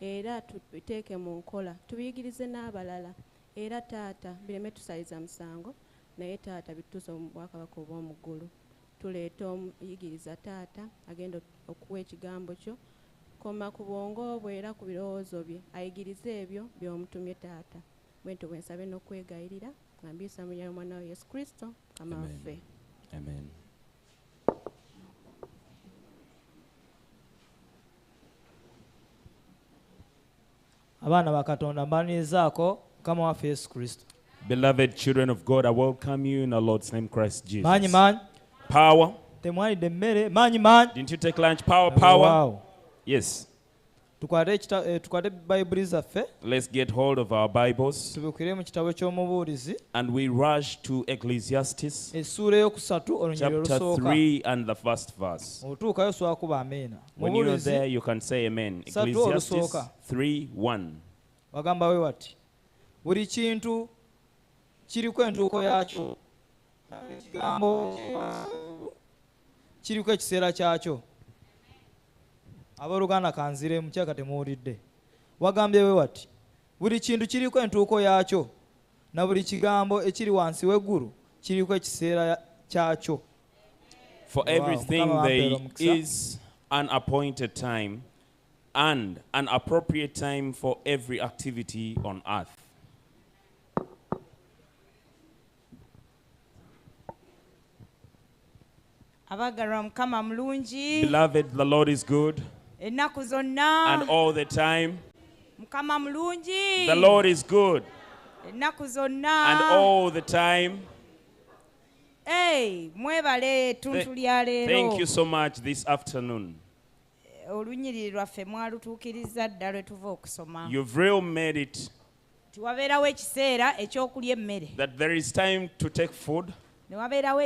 era tubiteeke mu nkola tubiyigirize n'abalala era taata bireme tusaliza musango naye taata bituusa mu bwakabaka obw'omu ggulu tuleeta omuyigiriza taata agenda okuwa ekigambo kyo koma ku bwongo bwe era ku birowoozo bye ayigirize ebyo by'omutumye taata bwentyo bwe nsabe n'okwegayirira nga mbiisa mu mwana wa Yesu Kristo Mukama waffe. Amen. Abaana ba Katonda mbanirizaako Mukama waffe Yesu Kristo. Beloved children of God, I welcome you in our Lord's name, Christ Jesus. Manyi. Power. Temwalidde mmere. Manyi. Didn't you take lunch? Power. Wow. Yes. Tukwate Bible zaffe. Let's get hold of our Bibles. Tubikire mu kitabo ky'omubuulizi. And we rush to Ecclesiastes. Essuula ey'okusatu olunyiriri olusooka. Chapter 3 and the first verse. Otuukayo swakuba ameena. When you are there, you can say amen. Ecclesiastes 3:1. Wagamba we wati. Buli kintu kiriko entuuko yaakyo. Ekigambo kiriko ekiseera kyakyo. Abaluganda kanzire mukyaka temuwulidde. Wagambye we wati. Buli kintu kiriko entuuko yaakyo. Na buli kigambo ekiri wansi w'eggulu kiriko ekiseera kyakyo. For everything there is an appointed time and an appropriate time for every activity on earth. Beloved, the Lord is good. And all the time. The Lord is good. And all the time. Hey, Thank you so much this afternoon. You've really made it that there is time to take food. There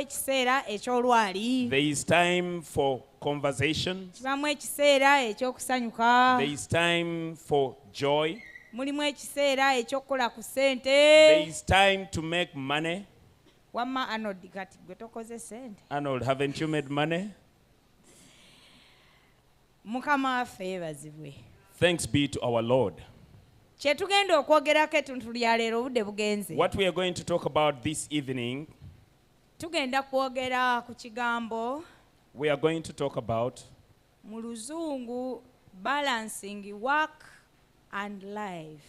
is time for conversation. There is time for joy. There is time to make money. Arnold, haven't you made money? Thanks be to our Lord. What we are going to talk about this evening, we are going to talk about balancing work and life.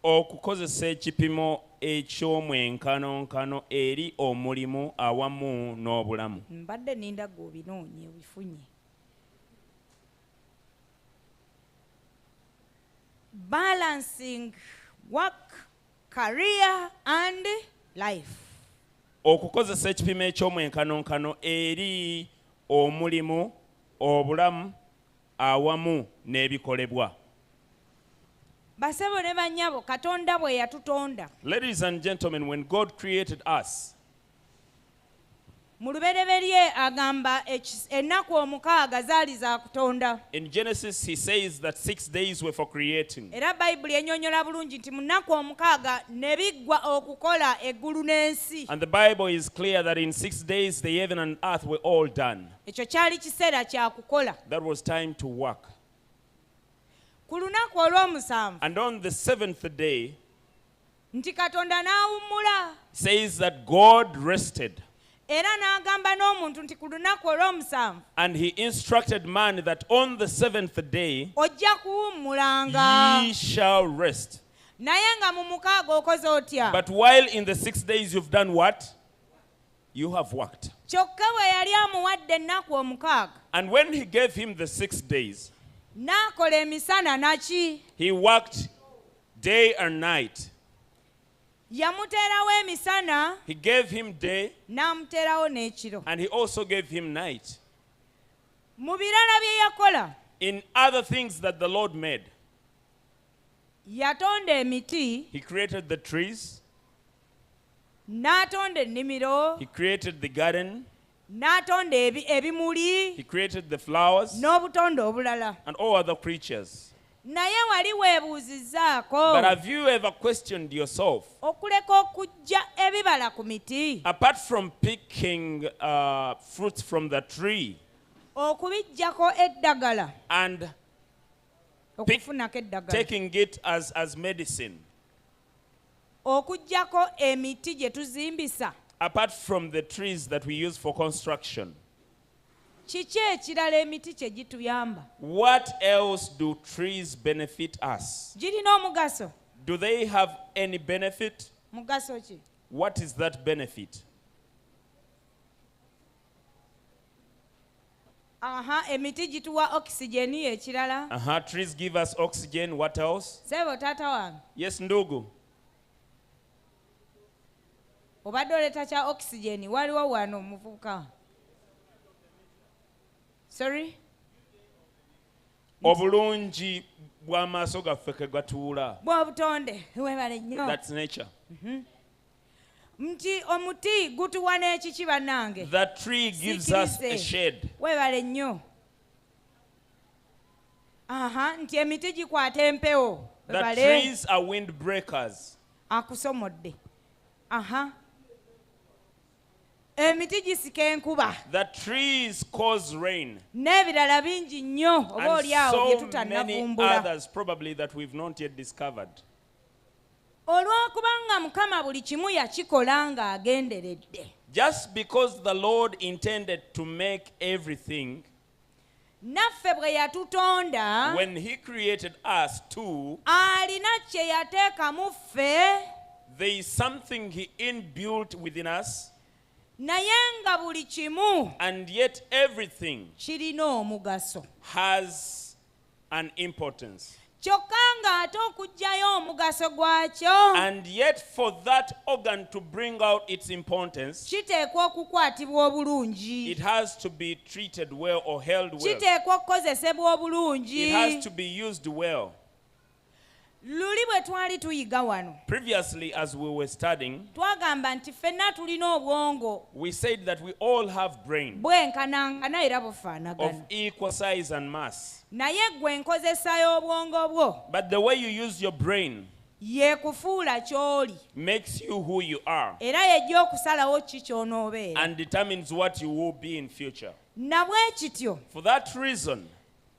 okukozesa ekipimo eky'omwenkanonkano eri omulimu awamu n'obulamu. Mbadde ninda gw'obinoonye obifunye. Balancing work, career and life. Okukozesa ekipimo eky'omwenkanonkano eri omulimu, obulamu awamu n'ebikolebwa. Basebo ne banyabo Katonda bwe yatutonda. Ladies and gentlemen, when God created us, mu lubereberye agamba ennaku omukaaga zaali za kutonda. In Genesis he says that 6 days were for creating. Era Bayibuli enyonyola bulungi nti mu nnaku omukaaga ne biggwa okukola eggulu n'ensi. And the Bible is clear that in 6 days the heaven and earth were all done. Ekyo kyali kiseera kya kukola. That was time to work. Ku lunaku olw'omusanvu. And on the 7th day, nti Katonda n'awummula. Says that God rested. Era n'agamba n'omuntu nti ku lunaku olw'omusanvu. And he instructed man that on the 7th day, ojja kuwummulanga. Ye shall rest. Naye nga mu mukaaga okoze otya? But while in the 6 days you've done what? You have worked. Kyokka bwe yali amuwadde ennaku omukaaga. And when he gave him the 6 days, n'akola emisana naki? He worked day and night. Yamuteerawo emisana. He gave him day. N'amuteerawo n'ekiro. And he also gave him night. Mu birala bye yakola. In other things that the Lord made. Yatonda emiti. He created the trees. N'atonda ennimiro. He created the garden. N'atonda ebimuli. He created the flowers. N'obutonde obulala. And all other creatures. Naye wali weebuuzizzaako. But have you ever questioned yourself? Okuleka okujja ebibala ku miti. Apart from picking fruits from the tree. Okubijjako eddagala. And okufunako eddagala taking it as medicine. okuggyako emiti gye tuzimbisa Apart from the trees that we use for construction, kiki ekirala emiti kye gituyamba what else do trees benefit us? girina omugaso Do they have any benefit? mugaso ki What is that benefit? emiti gituwa okisigeni ekirala Trees give us oxygen. What else? sebo taata wange Yes, ndugu. obadde oleeta kya okisigeni waliwo wano omuvubuka sorry Obulungi bw'amaaso gaffe ke gatuula. bw'obutonde webale nnyo That's nature. nti omuti gutuwa n'ekiki bannange That tree gives us a shade. webale nnyo nti emiti gikwata empewo The webale trees are windbreakers. akusomodde emiti gisika enkuba The trees cause rain. n'ebirala bingi nnyo oba And oli awo bye so many tutannavumbula others probably that we've not yet discovered. olw'okubanga mukama buli kimu yakikola ng'agenderedde Just because the Lord intended to make everything, naffe bwe yatutonda when He created us too, alina kye yateeka mu ffe there is something He inbuilt within us, naye nga buli kimu and yet everything kirina omugaso has an importance. kyokka ng'ate okuggyayo omugaso gwakyo And yet for that organ to bring out its importance, kiteekwa okukwatibwa obulungi it has to be treated well or held well. kiteekwa okukozesebwa obulungi It has to be used well. luli bwe twali tuyiga wano Previously, as we were studying, twagamba nti ffenna tulina obwongo we said that we all have brain bwenkanangana era of bufaanagana equal size and mass. naye gwe enkozesa y'obwongo bwo But the way you use your brain yeekufuula ky'oli makes you who you are era yejja okusalawo ki ky'onoobeera and determines what you will be in future. na bwe kityo For that reason,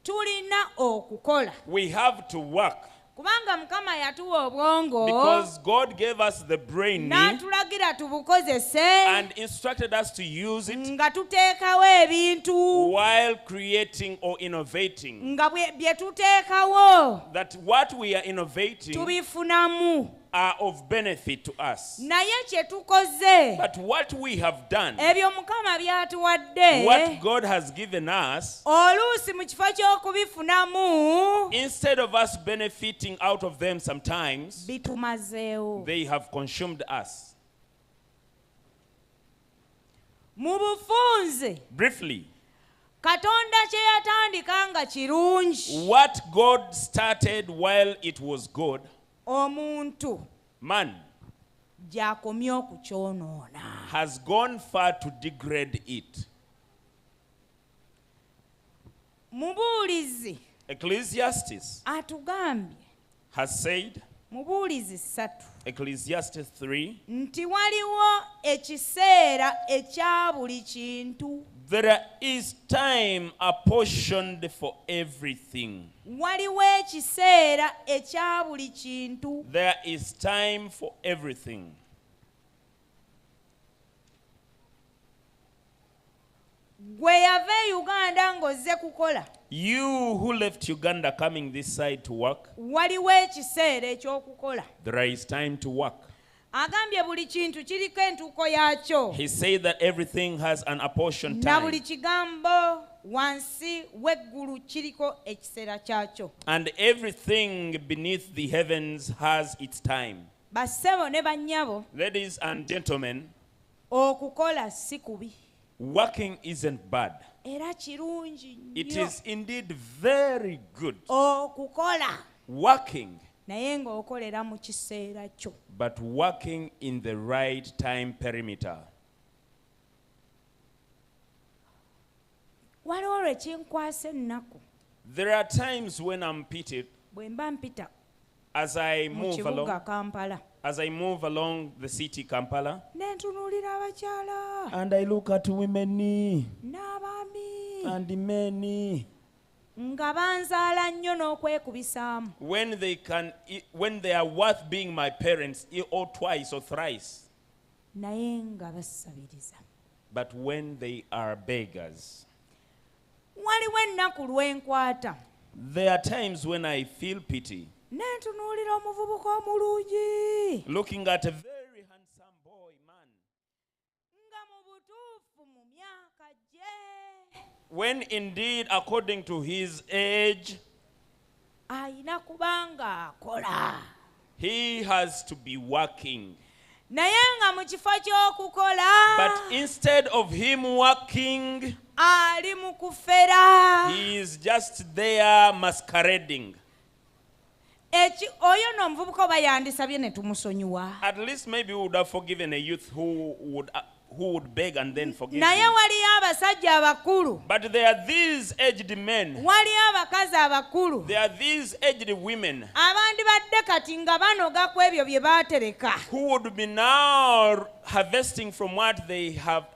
tulina okukola we have to work kubanga mukama yatuwa obwongo because God gave us the brain n'atulagira tubukozese and instructed us to use it nga tuteekawo ebintu while creating or innovating. nga bye tuteekawo That what we are innovating tubifunamu are of benefit to us. naye kye tukoze But what we have done, ebyo mukama byatuwadde what God has given us, oluusi mu kifo ky'okubifunamu instead of us benefiting out of them sometimes, bitumazeewo they have consumed us. mu bufunze Briefly, katonda kye yatandika nga kirungi what God started while it was good, omuntu man gy'akomye okukyonoona has gone far to degrade it. mubuulizi Ecclesiastes atugambye has said, mubuulizi 3 Ecclesiastes 3, nti waliwo ekiseera ekya buli kintu there is time apportioned for everything. waliwo ekiseera ekya buli kintu There is time for everything. gwe yava e uganda ng'ozze kukola You who left Uganda coming this side to work, waliwo ekiseera eky'okukola there is time to work. agambye buli kintu kiriko entuuko yaakyo He said that everything has an apportioned na buli time. kigambo wansi w'eggulu kiriko ekiseera kyakyo And everything beneath the heavens has its time. bassebo ne bannyabo Ladies and gentlemen, okukola si kubi working isn't bad. era kirungi It nnyo is indeed very good. okukola Working, naye ng'okolera mu kiseera kyo but working in the right time perimeter. waliwo lwe kinkwasa ennaku There are times when I'm pitied bwe mba mpita as I mu move kibuga along, kampala along the city Kampala, ne ntunuulira abakyala and I look at women n'abaami and men. nga banzaala nnyo n'okwekubisaamu. When they are worth being my parents or twice or thrice. Naye nga basabiriza. But when they are beggars. Waliwo ennaku lwenkwata. There are times when I feel pity. Nentunuulira omuvubuka omulungi. Looking at a very handsome boy, man. Nga mu butuufu mu myaka gye. When indeed, according to his age, ayina kubanga akola. He has to be working. Naye nga mu kifo ky'okukola. But instead of him working, ali mu kufera. He is just there masquerading. Oyo n'omuvubuka oba yandisabye ne tumusonyiwa. At least maybe we would have forgiven a youth who would beg and then forgive naye him. waliyo abasajja abakulu. But there are these aged men. Waliyo abakazi abakulu. There are these aged women. Abandibadde kati nga banoga ku ebyo bye baatereka. Who would be now harvesting from what they have,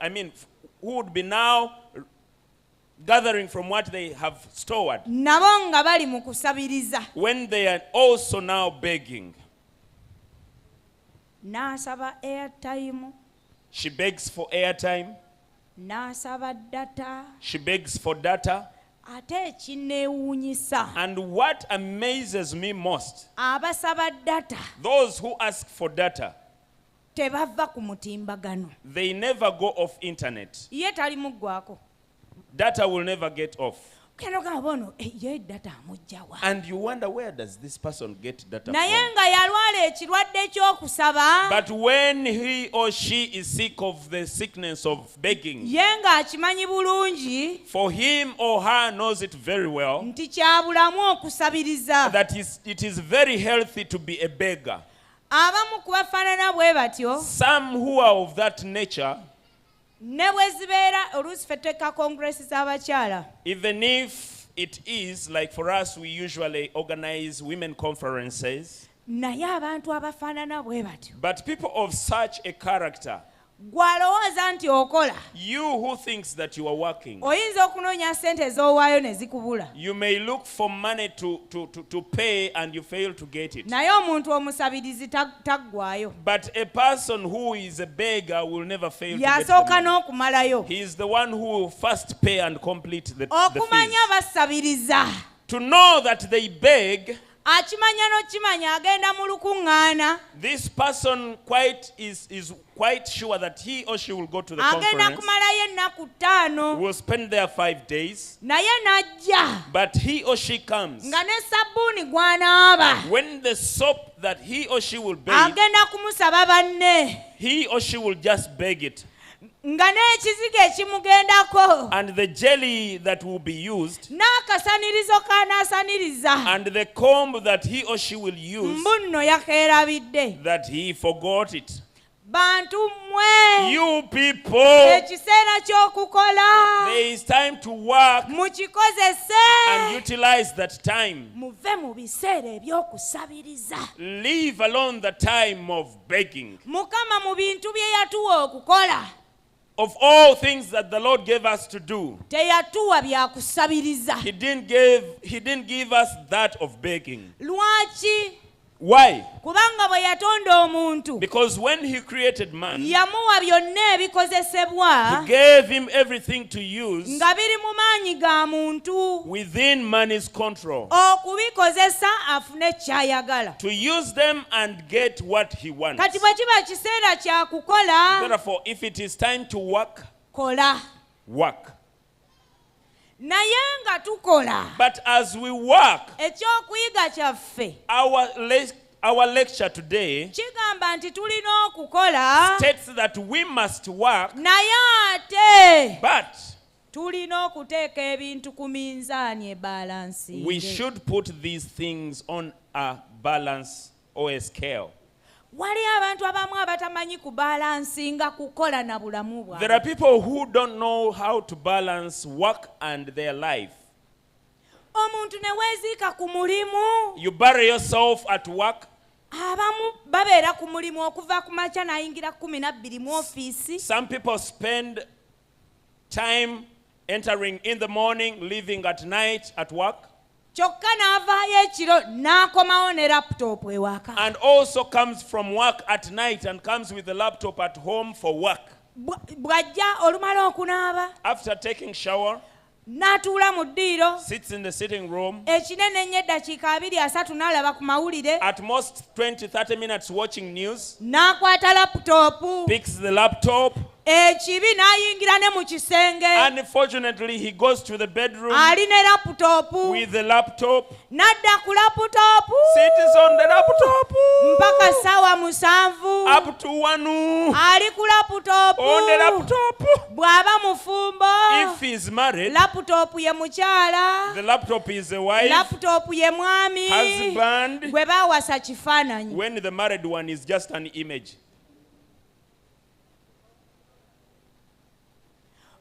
who would be now gathering from what they have stored. Nabo nga bali mu kusabiriza. When they are also now begging. N'asaba airtime. She begs for airtime. N'asaba data. She begs for data. Ate ekineewuunyisa. And what amazes me most, abasaba data, those who ask for data, tebava ku mutimbagano. they never go off internet. Ye tali muggwako. Data will never get off. And you wonder, where does this person get data from? But when he or she is sick of the sickness of begging, for him or her knows it very well, that it is very healthy to be a beggar. Some who are of that nature, even if it is like for us, we usually organize women conferences, but people of such a character, you who thinks that you are working, you may look for money to pay and you fail to get it. But a person who is a beggar will never fail to get the money. He is the one who will first pay and complete the fees. To know that they beg, this person is quite sure that he or she will go to the conference, will spend there 5 days, but he or she comes. When the soap that he or she will beg, he or she will just beg it. And the jelly that will be used, and the comb that he or she will use, that he forgot it. You people, there is time to work and utilize that time. Leave alone the time of begging. Of all things that the Lord gave us to do, He didn't give us that of begging. Why? Because when He created man, He gave him everything to use within man's control, to use them and get what he wants. Therefore, if it is time to work, work. But as we work, our lecture today states that we must work, but we should put these things on a balance or a scale. There are people who don't know how to balance work and their life. You bury yourself at work. Some people spend time entering in the morning, leaving at night at work. Kyokka n'avaayo ekiro n'akomawo ne laptop ewaka. And also comes from work at night and comes with the laptop at home for work. Bw'ajja olumala okunaaba. After taking shower, n'atuula mu ddiiro. Sits in the sitting room. Ekinene ennyo eddakiika 2-3 n'alaba ku mawulire. At most 20-30 minutes watching news. N'akwata laptop. Picks the laptop. Ekibi n'ayingira ne mu kisenge. Unfortunately, he goes to the bedroom. Ali ne laptop. With the laptop. N'adda ku laptop. Sits on the laptop. Mpaka ssaawa 7. Up to 1. Ali ku laptop. On the laptop. Bw'aba mufumbo. If he's married. Laptop ye mukyala. The laptop is a wife. Laptop ye mwami. Husband. Gwe baawasa kifaananyi. When the married one is just an image.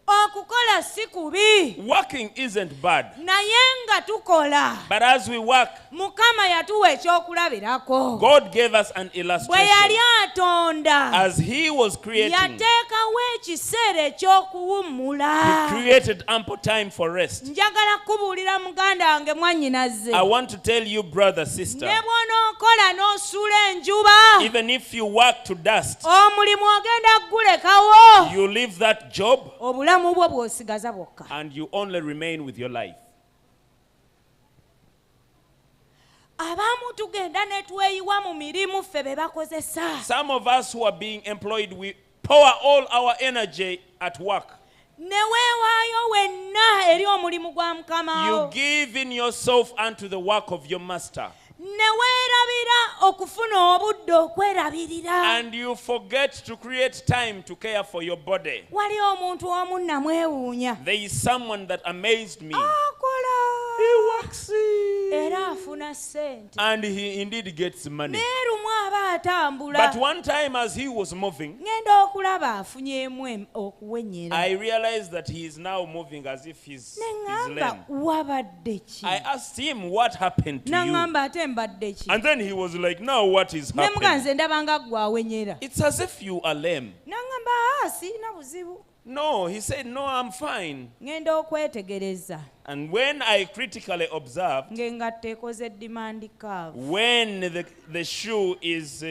Okukola si kubi. Working isn't bad. Naye nga tukola. But as we work, Mukama yatuwa ekyokulabirako. God gave us an illustration. Bwe yali atonda. As he was creating, yateekawo ekiseera ekyokuwummula. he created ample time for rest. Njagala kubuulira muganda wange mwannyinaze. I want to tell you, brother, sister, ne bw'onookola n'osuula enjuba. even if you work to dust, omulimu ogenda gulekawo. you leave that job obulamu bwo bw'osigaza bwokka. and you only remain with your life. Abamu tugenda ne tweyiwa mu mirimu ffe be bakozesa. Some of us who are being employed, we pour all our energy at work. Ne weewaayo wenna eri omulimu gwa Mukama wo. You give in yourself unto the work of your master. Ne weerabira okufuna obudde okwerabirira. And you forget to create time to care for your body. Wali omuntu omu namwewuunya. There is someone that amazed me. Akola. He works. Era afuna ssente. And he indeed gets money. Neerumu aba atambula. But one time as he was moving, ngenda okulaba afunyeemu okuwenyera. I realized that he is now moving as if he's lame. Wabadde ki? I asked him, what happened to you? Nangamba ate mbadde ki? And then he was like, now what is happening? Nemuganze ndaba nga gwe awenyera. It's as if you are lame. Nangamba sirina buzibu. No, he said, no, I'm fine. Ngenda okwetegereza. And when I critically observed, ng'engatto ekoze demand curve. when the shoe is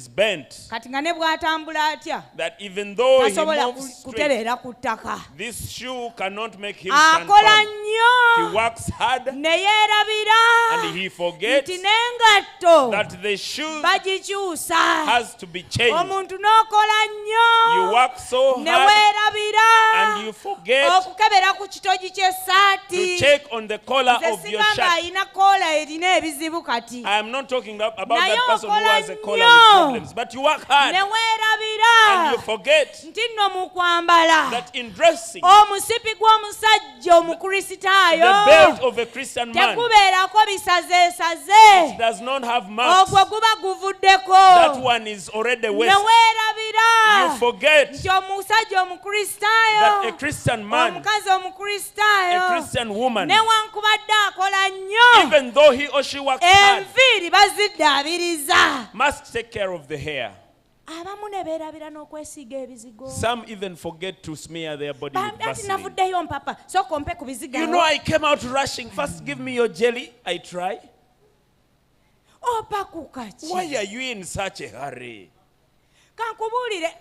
bent, Kati nga ne bw'atambula atya. that even though he tasobola moves straight, kutereera ku ttaka. this shoe cannot make him stand Akola firm. nnyo. He works hard Ne yeerabira. and he forgets nti n'engatto that the shoe bagikyusa. has to be changed. Omuntu n'okola nnyo. You work so ne hard weerabira. and you forget okukebera ku kitogi to ky'essaati. check on the collar Nze of your sigamba shirt. alina kola erina ebizibu kati. I am not talking about Naye that person who okola has a collar nnyo. with problems, but you work hard ne weerabira. and you forget nti nno mu kwambala. that in dressing, omusipi gw'omusajja omukristaayo. the belt of a Christian man tekubeerako bisazeesaze. does not have marks. ogwo guba guvuddeko. That one is already ne wasted. weerabira. You forget nti omusajja omukristaayo. that a Christian man, omukazi omukristaayo. a Christian woman, newankubadde akola nnyo. even though he or she works hard, enviiri baziddaabiriza. must take care of the hair. abamu ne beerabira n'okwesiiga ebizigo. Some even forget to smear their body with ati Vaseline. navuddeyo mpapa sooka ompe ku bizigo. You know, I came out rushing. First, give me your jelly. I try. opakuka ki? Why are you in such a hurry? kankubuulire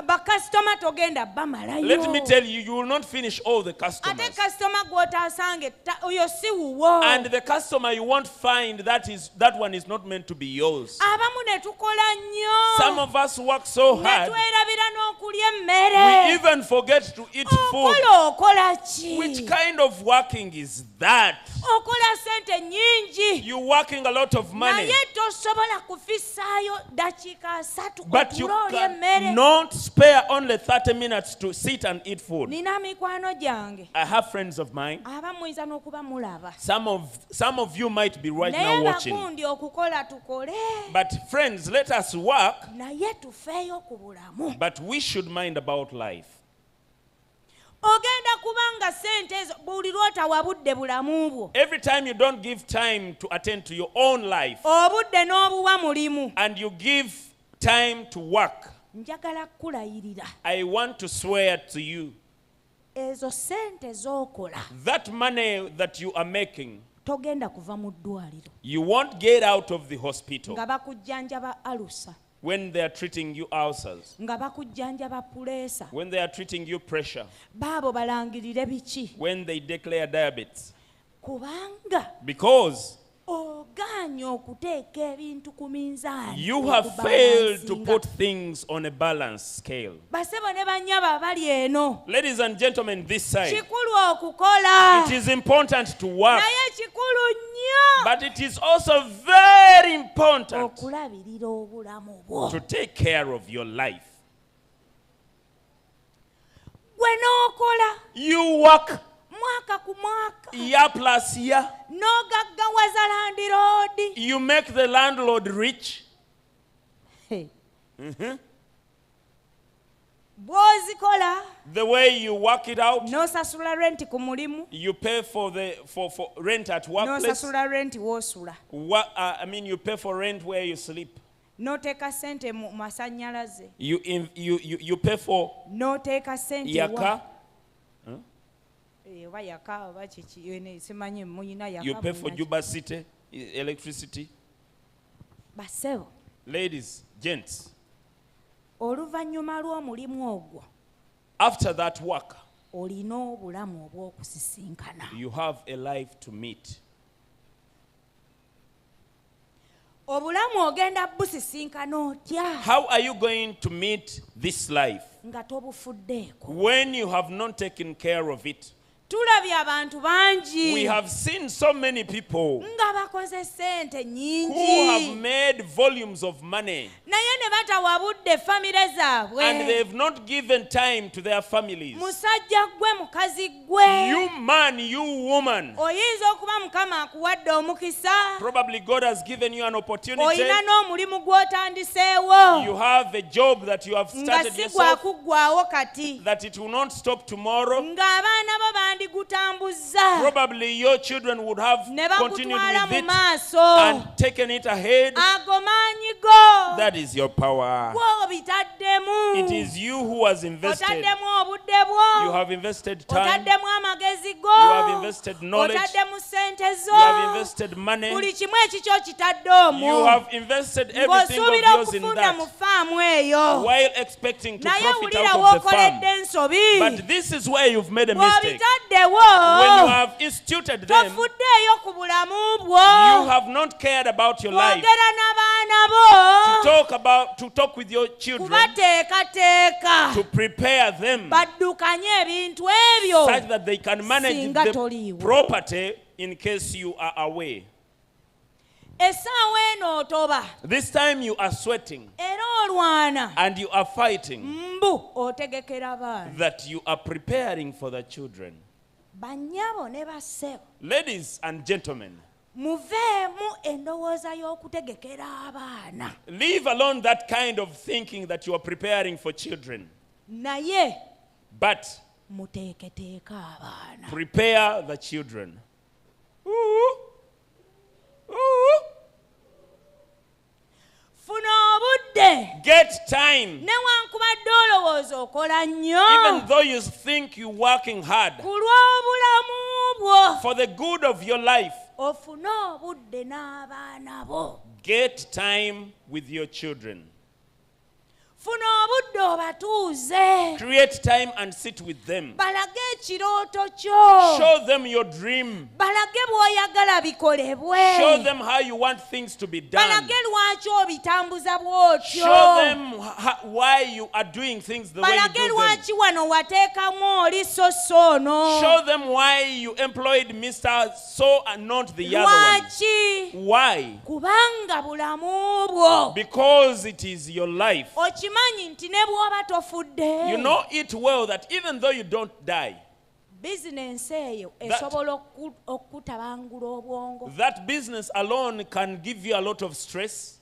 bakasitoma togenda bamalayo. Let me tell you, you will not finish all the ate customers. kasitoma gw'otaasange oyo si wuwo. And the customer you won't find, that one is not meant to be yours. abamu ne tukola nnyo. Some of us work so ne hard, twerabira n'okulya we emmere. even forget to eat food. okola ki? Which kind of working is that? okola sente nnyingi. You're working a lot of money, naye tosobola kufissaayo dakiika 3 but you okulya emmere. cannot spare only 30 minutes to sit and eat food. nina mikwano gyange. I have friends of mine. abamu muyinza n'okuba mulaba. Some of you might be right naye now watching. bagundi okukola tukole. But friends, let us work, naye tufeeyo ku bulamu. but we should mind about life. ogenda kubanga sente ezo buli lw'otawa budde bulamu bwo. Every time you don't give time to attend to your own life obudde n'obuwa mulimu. and you give time to work, njagala kulayirira. I want to swear to you, ezo sente z'okola that money that you are making, togenda kuva mu ddwaliro you won't get out of the hospital nga bakujjanjaba alusa when they are treating you ulcers, nga bakujjanjaba puleesa when they are treating you pressure, baabo balangirire biki when they declare diabetes. kubanga Because oganye okuteeka ebintu ku minzaani you have failed to put things on a balanced scale. basebo ne bannyaba abali eno Ladies and gentlemen, this side, kikulu okukola it is important to work, naye kikulu nnyo but it is also very important okulabirira obulamu bwo to take care of your life. gwe n'okola You work mwaka ku mwaka year plus year, n'ogaggawaza landiroodi you make the landlord rich. bw'ozikola The way you work it out, n'osasula renti ku mulimu you pay for rent at workplace. n'osasula renti w'osula You pay for rent where you sleep. n'oteeka sente mu masannyalaze You pay for n'oteeka sente your car. oba yaka oba kiki simanyi muyina You pay for Juba City electricity. basebo Ladies, gents, oluvannyuma lw'omulimu ogwo after that work, olina obulamu obw'okusisinkana you have a life to meet. obulamu ogenda busisinkana otya How are you going to meet this life nga tobufuddeeko when you have not taken care of it? tulabye abantu bangi We have seen so many people nga bakoze sente who have nnyingi made volumes of money naye ne batawabudde famire zaabwe and they have not given time to their families. musajja gwe mukazi gwe You man, you woman, oyinza okuba mukama akuwadde omukisa probably God has given you an opportunity. olina n'omulimu gw'otandiseewo You have a job that you have nga started si yourself, gwakuggwawo kati that it will not stop tomorrow. ng'abaana bo bandigutambuza Probably your children would have ne continued bakutwala with mu it maaso and taken it ahead. ago maanyi go That is your power. gw'obitaddemu It is you who has invested. otaddemu obudde bwo You have invested time. otaddemu amagezi go You have invested knowledge. otaddemu sente zo You have invested money. buli kimu ekikyo kitadde omwo You have invested everything of ng'osuubira yours in okufunda mu that faamu eyo while expecting to naye profit wulira out of the farm. w'okoledde ensobi But this is where you've made a mistake. bw'obitaddewo When you have instituted them, tofuddeeyo ku bulamu bwo you have not cared about your life. kwogera n'abaana bo To talk with your children, kubateekateeka to prepare them baddukanye ebintu ebyo such that they can manage Singa the toliiwo. property in case you are away. essaawa eno otoba This time you are sweating era olwana and you are fighting mbu otegekera baana that you are preparing for the children. bannyabo ne bassebo Ladies and gentlemen, muveemu endowooza y'okutegekera abaana leave alone that kind of thinking that you are preparing for children, naye but muteeketeeka abaana prepare the children. Ooh. Ooh. funa obudde Get time. newankubadde olowooza okola nnyo Even though you think you're working hard ku lw'obulamu bwo for the good of your life, ofune obudde n'abaana bo get time with your children. funa obudde obatuuze Create time and sit with them. balage ekirooto kyo Show them your dream. balage bw'oyagala bikolebwe Show them how you want things to be done. balage lwaki obitambuza bw'otyo Show them why you are doing things the way you balage do them. lwaki wano wateekamu oli so ono Show them why you employed Mr. So and not the other one. lwaki Why? kubanga bulamu bwo Because it is your life. okimanyi nti ne bw'oba tofudde You know it well that even though you don't die, bizinensi eyo esobola okutabangula obwongo that business alone can give you a lot of stress.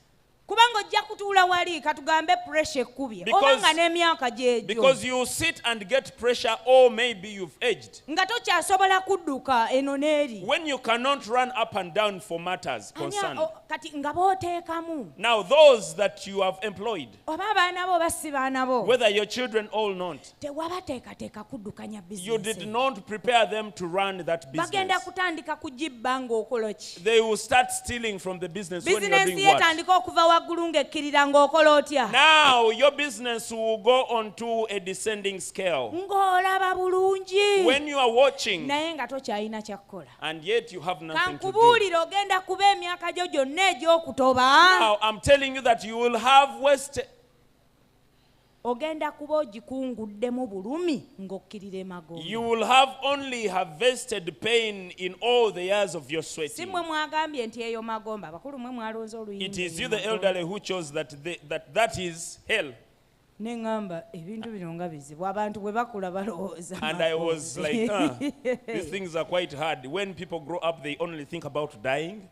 kubanga ojja kutuula wali katugambe pressure ekkubye oba nga n'emyaka gyegyo because you sit and get pressure or maybe you've aged nga tokyasobola kudduka eno n'eri when you cannot run up and down for matters concerned. kati nga booteekamu Now those that you have employed, oba abaana bo oba si baana bo whether your children or not, tewabateekateeka kuddukanya you did bizinesi not prepare them to run that bagenda business. kutandika kugibba ng'okola ki They will start stealing from the business when you are bizinesi doing what? yetandika okuva waggulu ng'ekkirira ng'okola otya Now your business will go on to a descending scale. ng'olaba bulungi When you are watching naye nga tokyalina kyakkola and yet you have nothing to do. kankubuulire ogenda kuba emyaka gyo gyonna egy'okutoba Now I'm telling you that you will have wasted. ogenda kuba ogikungudemu bulumi ng'okkirira emago You will have only harvested pain in all the years of your si sweating. mmwe mwagambye nti eyo magomba abakulu mmwe mwalonze It is you, oluyimba the elderly, who chose that is hell. ne ŋŋamba ebintu bino nga bizibu abantu bwe bakula balowooza And I was like, these things are quite hard. When people grow up, they only think about dying.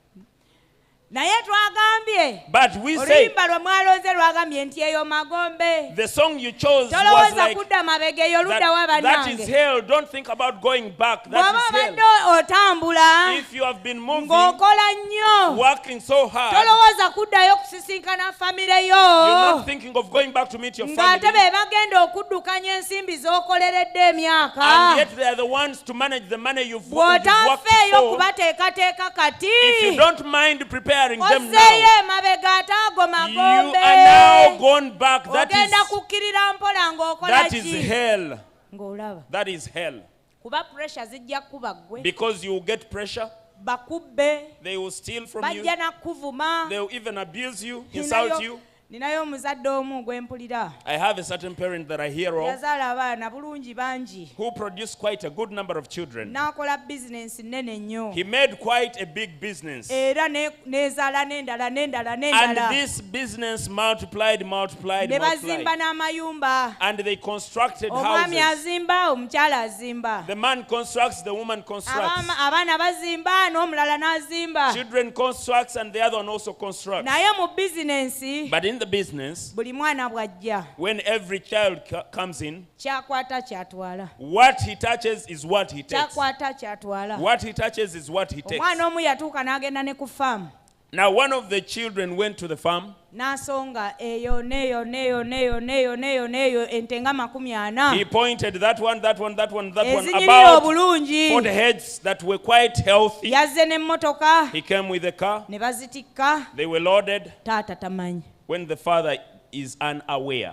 naye twagambye But we say, oluyimba lwe mwalonze lwagambye nti eyo magombe the song you chose was tolowooza like, kudda mabega eyo ludda wa that is bannange hell. Don't think about going back. bw'oba That is obadde hell. otambula If you have been moving, ng'okola nnyo working so hard, tolowooza kuddayo kusisinkana famire yo you're not thinking of going back to meet your ng'ate family. be bagenda okuddukanya ensimbi z'okoleredde emyaka And yet they are the ones to manage the money you've worked bw'otafeeyo for. kubateekateeka kati If you don't mind preparing them ozzeeyo now, emabega ate ago you magombe are now gone back. ogenda kukkirira mpola ng'okola That is ki hell. ng'olaba That is hell. kuba pressure zijja kuba ggwe Because you will get pressure. bakubbe They will steal from you. bajja nakuvuma They will even abuse you, insult you. ninayo omuzadde omu gwe mpulira I have a certain parent that I hear of yazaala abaana bulungi bangi who produced quite a good number of children. n'akola bizinensi nnene nnyo He made quite a big business. era n'ezaala n'endala n'endala And n'endala this business multiplied. ne bazimba n'amayumba And they constructed omwami houses. azimba omukyala azimba The man constructs, the woman constructs. abaana bazimba n'omulala n'azimba Children constructs and the other one also constructs. naye mu bizinensi But in the business, buli mwana bw'ajja when every child comes in, kyakwata kyatwala what he touches is what he takes. kyakwata kyatwala What he touches is what he takes. omwana omu yatuuka n'agenda ne ku faamu Now one of the children went to the farm. n'asonga eyo n'eyo n'eyo n'eyo n'eyo n'eyo n'eyo ente nga 40 He pointed that one, that one, that one, that one, ezinyirira about obulungi 40 heads that were quite healthy. yazze n'emmotoka He came with a car. ne bazitikka They were loaded taata tamanyi when the father is unaware.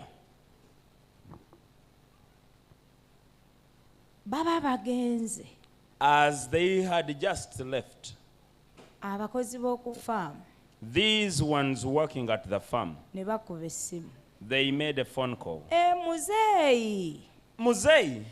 baba bagenze As they had just left, abakozi b'oku faamu these ones working at the farm, ne bakuba essimu they made a phone call. muzeeyi Muzei,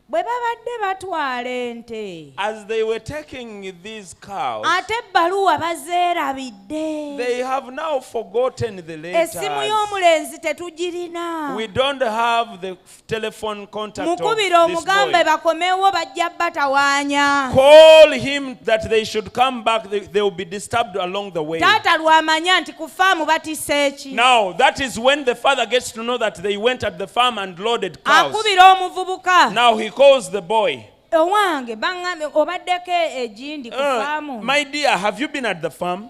bwe babadde batwala ente as they were taking these cows, ate ebbaluwa bazeerabidde they have now forgotten the essimu letters. y'omulenzi tetugirina We don't have the telephone contact of mukubire this omugambe boy. bakomewo bajja batawaanya Call him that they should come back. They will be disturbed along the way. taata lwamanya nti ku faamu batisse eki Now, that is when the father gets to know that they went at the farm and loaded cows. akubira omuvubuka Now he calls the boy. owange baŋŋambe obaddeko egindi ku faamu My dear, have you been at the farm?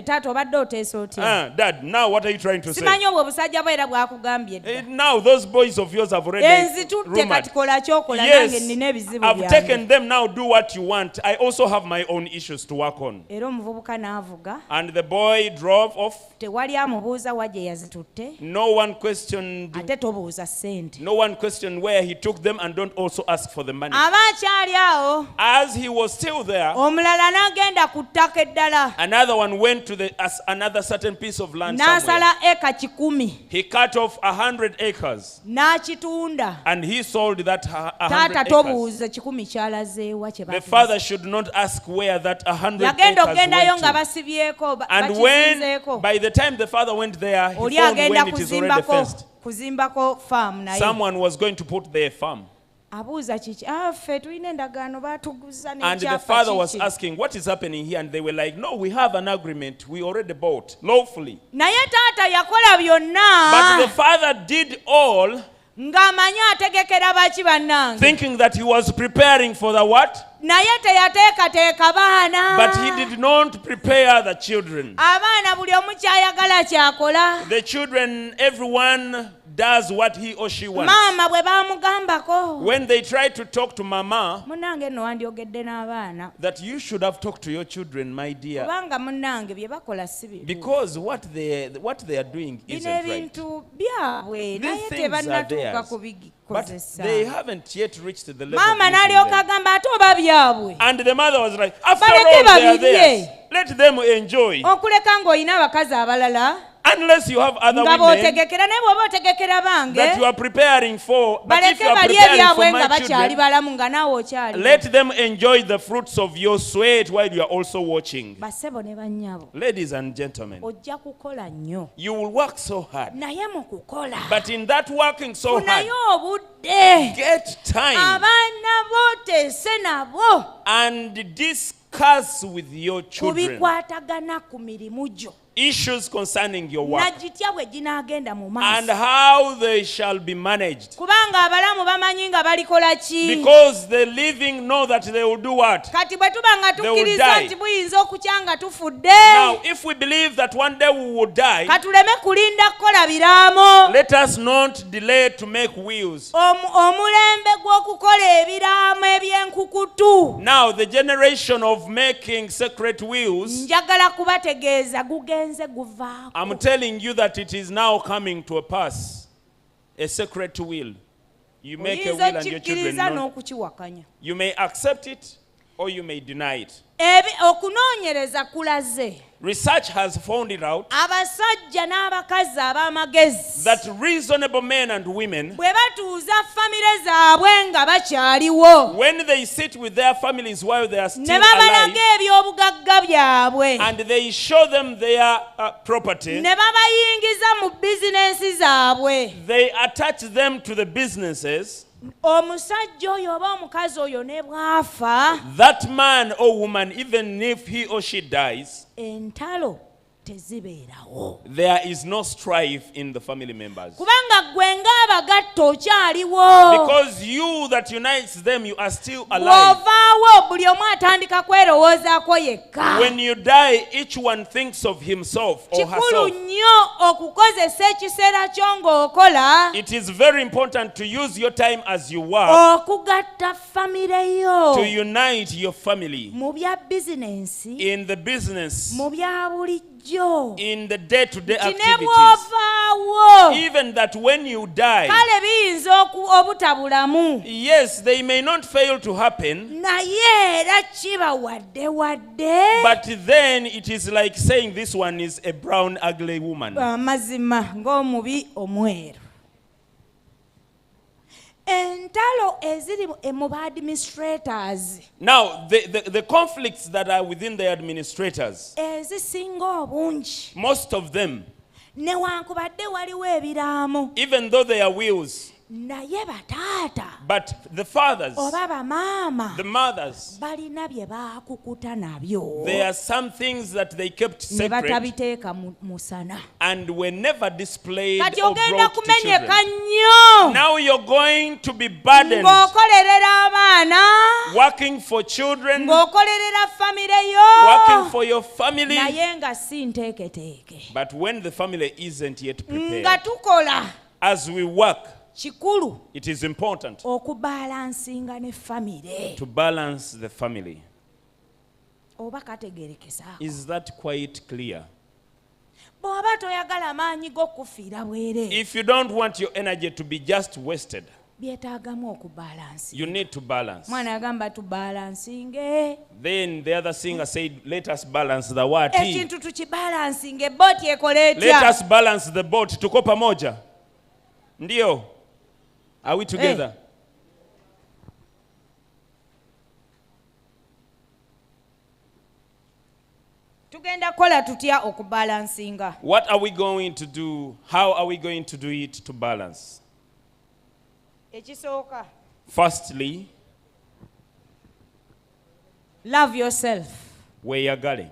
taata obadde oteesa otya Dad, now what are you trying to say? simanyi obwo obusajja bwe era bwakugambye edda Now those boys of yours have already enzitutte kati rumored. kola kyokola nange Yes, nina ebizibu I've byange taken them. Now do what you want. I also have my own issues to work on. era omuvubuka n'avuga And the boy drove off. tewali amubuuza wa gye yazitutte No one questioned. ate tobuuza ssente No one questioned where he took them, and don't also ask for the money. aba akyali awo As he was still there, omulala n'agenda ku ttaka eddala another one went to another certain piece of land somewhere. n'asala eka 100 He cut off 100 acres, n'akitunda and he sold that 100 taata acres. tobuuza 10 kyalazeewa kye The bakize. father should not ask where that 100 yagenda acres okugendayo nga went to. basibyeko And when, bakizinzeeko by the time the father went there, he oli found agenda when it is already fenced. kuzimbako faamu naye Someone was going to put their farm. abuuza kiki ffe tulina endagaano baatuguza And the father was asking, what is happening here? And they were like, no, we have an agreement. We already bought lawfully. naye taata yakola byonna But the father did all ng'amanyi ategekera baki bannange thinking that he was preparing for the what? naye teyateekateeka baana But he did not prepare the children. abaana buli omu kyayagala kyakola The children, everyone does what he or she wants. maama bwe baamugambako When they try to talk to mama, munnange nno wandyogedde n'abaana that you should have talked to your children, my dear. kubanga munnange bye bakola si bituufu. Because what they are doing bino isn't right. ebintu byabwe naye These things are tebannatuuka theirs. But kubikozesa they haven't yet reached the level maama of using n'alyoka them. agamba ate oba byabwe And the mother was like, after Baleke all, they are babirye. theirs. Let them enjoy. okuleka ng'olina abakazi abalala Unless you have other nga women b'otegekera naye bw'oba otegekera that bange you are preparing for. But if baleke you are balye preparing ebyabwe for nga my bakyali children, balamu nga naawe okyali let them enjoy the fruits of your sweat while you are also watching. bassebo ne bannyabo Ladies and gentlemen, ojja kukola nnyo you will work so hard. naye mu kukola But in that working so hard, funayo obudde get time abaana booteese nabo and discuss with your ku children bikwatagana ku mirimu gyo issues concerning your work nagitya bwe ginaagenda mu and maaso how they shall be managed. kubanga abalamu bamanyi nga balikola ki Because the living know that they will do what? kati bwe tuba nga They will tukkiriza die. nti buyinza okukya nga tufudde Now, if we believe that one day we will die, katuleme kulinda kukola biraamo let us not delay to make wills. omulembe gw'okukola ebiraamo eby'enkukutu Now, the generation of making secret wills, njagala kubategeeza gugenze guvaako I'm telling you that it is now coming to a pass. A secret will. You make a will oyinza and your children okkikkiriza know. n'okukiwakanya You may accept it or you may deny it. okunoonyereza kulaze Research has found it out abasajja n'abakazi ab'amagezi that reasonable men and women, bwe batuuza famire zaabwe nga bakyaliwo when they sit with their families while they are ne still babalaga alive, ebyobugagga byabwe and they show them their property, ne babayingiza mu bizinensi zaabwe they attach them to the businesses. omusajja oyo oba omukazi oyo ne bw'afa That man or woman, even if he or she dies, entalo tezibeerawo there is no strife in the family members. kubanga gwe ng'abagatta okyaliwo Because you that unites them, you are still alive. bw'ovaawo buli omu atandika kwerowoozaako yekka When you die, each one thinks of himself or kikulu herself. nnyo okukozesa ekiseera kyo ng'okola It is very important to use your time as you work okugatta famire yo to unite your family mu bya bizinensi in the business, mu bya bulijjo in the day-to-day nti ne activities. bw'ovaawo Even that when you die, kale biyinza obutabulamu yes, they may not fail to happen, naye era kiba wadde but then it is like saying this one is a brown, ugly woman. amazima ng'omubi omweru entalo eziri mu administrators Now, the conflicts that are within the administrators, ezisinga obungi most of them, newankubadde waliwo ebiraamo even though they are wills, naye bataata but the fathers, oba bamaama the mothers, balina bye baakukuta nabyo there are some things that they kept ne secret batabiteeka musana and were never displayed kati or ogenda brought to kumenyeka children. nnyo Now you're going to be burdened ng'okolerera abaana working for children, ng'okolerera famire yo working for your family, naye nga si nteeketeeke but when the family isn't yet nga prepared, tukola as we work, kikulu it is important okubalansinga ne famire to balance the family. oba kategeerekesaako Is that quite clear? bw'oba toyagala maanyi g'okufiira bwereere If you don't want your energy to be just wasted, byetaagamu okubalansi you need to balance. mwana yagamba tubalansinge Then the other singer said, let us balance the what? ekintu tukibalansinge booti ekola Let etya us balance the boat. Tuko pamoja. Ndio. Are we together? tugenda kukola tutya okubalansinga What are we going to do? How are we going to do it to balance? ekisooka Firstly, love yourself. Weeyagale.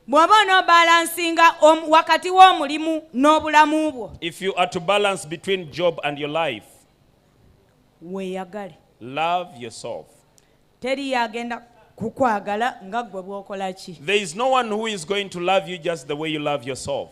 Bw'oba onoobalansinga wakati w'omulimu n'obulamu bwo. If you are to balance between job and your life, weeyagale. Love yourself. Teri yagenda kukwagala nga gwe bw'okola ki. There is no one who is going to love you just the way you love yourself.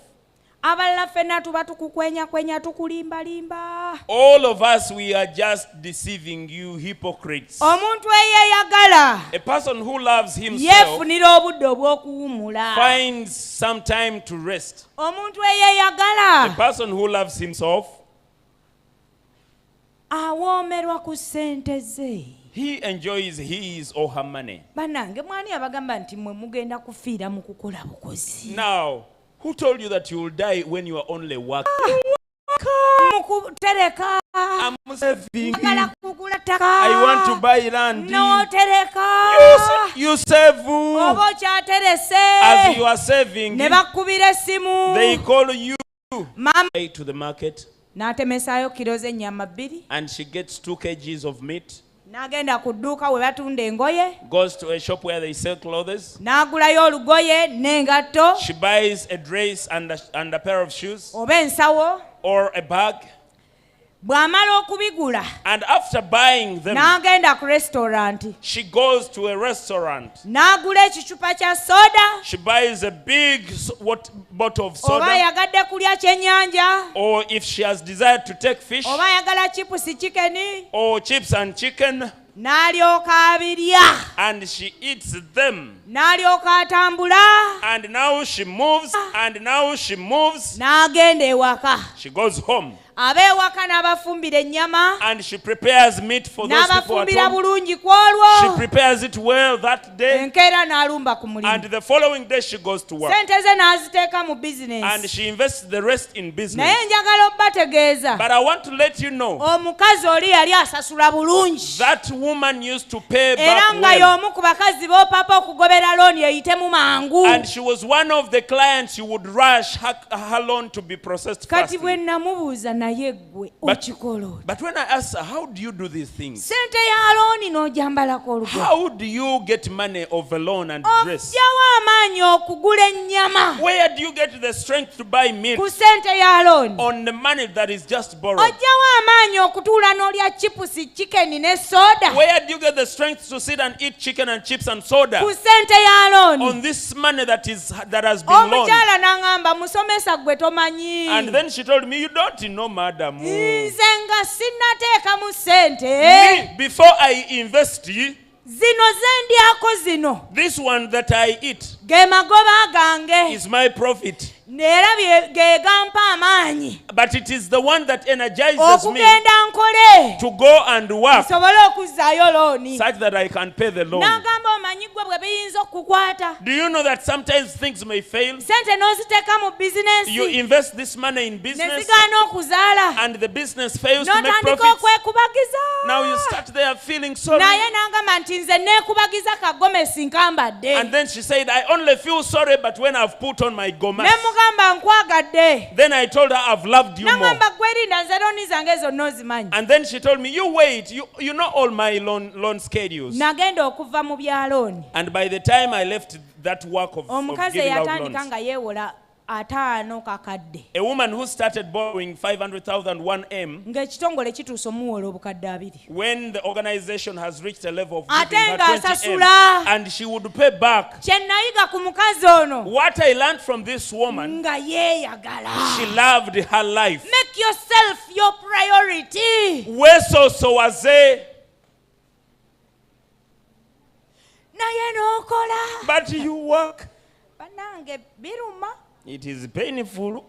Abalala ffenna tuba tukukwenya tukulimbalimba. All of us, we are just deceiving you, hypocrites. Omuntu eyeeyagala A person who loves himself yeefunira obudde obw'okuwummula. finds some time to rest. Omuntu eyeeyagala A person who loves himself, awoomerwa ku ssente ze. he enjoys his or her money. Bannange mwani abagamba nti mmwe mugenda kufiira mu kukola bukozi. Now, who told you that you will die when you are only working? Mukutereka. I'm saving. I want to buy land. N'otereka. You save. Oba okyaterese. As you are saving, ne bakkubira essimu. they call you Mama to the market, n'atemesaayo kilo z'ennyama 2. and she gets 2 kgs of meat, N'agenda ku dduuka we batunda engoye. goes to a shop where they sell clothes. N'agulayo olugoye n'engatto. She buys a dress and a pair of shoes Oba ensawo. or a bag. Bw'amala okubigula. And after buying them, N'agenda ku restaurant. she goes to a restaurant. N'agula ekicupa kya soda. She buys a big bottle of Oba soda. yagadde kulya kyennyanja. Or if she has desired to take fish, Oba ayagala chipusi chicken. or chips and chicken, N'alyoka abirya. and she eats them. N'alyoka atambula. And now she moves, N'agenda ewaka. she goes home. Ab'ewaka n'abafumbira ennyama. And she prepares meat for those people at N'abafumbira home. bulungi ku olwo. She prepares it well that day. Enkeera n'alumba ku mulimu. And the following day she goes to work. Sente ze n'aziteeka mu business. And she invests the rest in business. Naye njagala obbategeeza. But I want to let you know Omukazi oli yali asasula bulungi. that woman used to pay Era back nga well. y'omu ku bakazi b'opapa okugobera looni eyitemu mangu. And she was one of the clients who would rush her loan to be processed Kati fast. bwe namubuuza naye ggwe okikola otya? But when I asked her, how do you do these things? Sente ya looni n'ogyambalako olugoye. How do you get money of a loan and dress? Oggyawo amaanyi okugula ennyama Where do you get the strength to buy meat ku sente ya looni? on the money that is just borrowed? Oggyawo amaanyi okutuula n'olya chipusi chicken ne soda Where do you get the strength to sit and eat chicken and chips and soda ku sente ya looni? on this money that has been loaned? Omukyala n'aŋŋamba musomesa gwe tomanyi. And then she told me, you don't know, madam. Nze nga sinnateekamu ssente. Me, before I invest, Zino ze ndyako zino this one that I eat ge magoba gange. is my profit. Neera ge gampa amaanyi But it is the one that energizes me okugenda nkole to go and work nsobole okuzzaayo looni. such that I can pay the loan. N'agamba omanyi gwe bwe biyinza okukukwata. Do you know that sometimes things may fail? Sente n'oziteeka mu bizinensi You invest this money in ne business zigaana okuzaala. and the business fails to make N'otandika profits. okwekubagiza. Now you start there feeling sorry. Naye n'agamba nti nze neekubagiza kagomesi nkambadde. And then she said, I only feel sorry, but when I've put on my gomas. Ne mugamba nkwagadde. Then I told her, I've loved you more. N'agamba gwe erinda nze looni zange zonna ozimanyi. And then she told me, you wait, you know all my loan schedules. Nagenda okuva mu bya looni. And by the time I left that work of Omukazi giving out eyatandika loans, nga yeewola 5 kakadde. a woman who started borrowing 500,000 1M, Ng'ekitongole kituusa omuwola obukadde 2. when the organization has reached a level of Ate giving her nga 20M, asasula. and she would pay back. Kye nayiga ku mukazi ono What I learned from this woman, nga yeeyagala. she loved her life. Make yourself your priority. Wesoso waze, Naye n'okola. but you work. Bannange biruma. It is painful.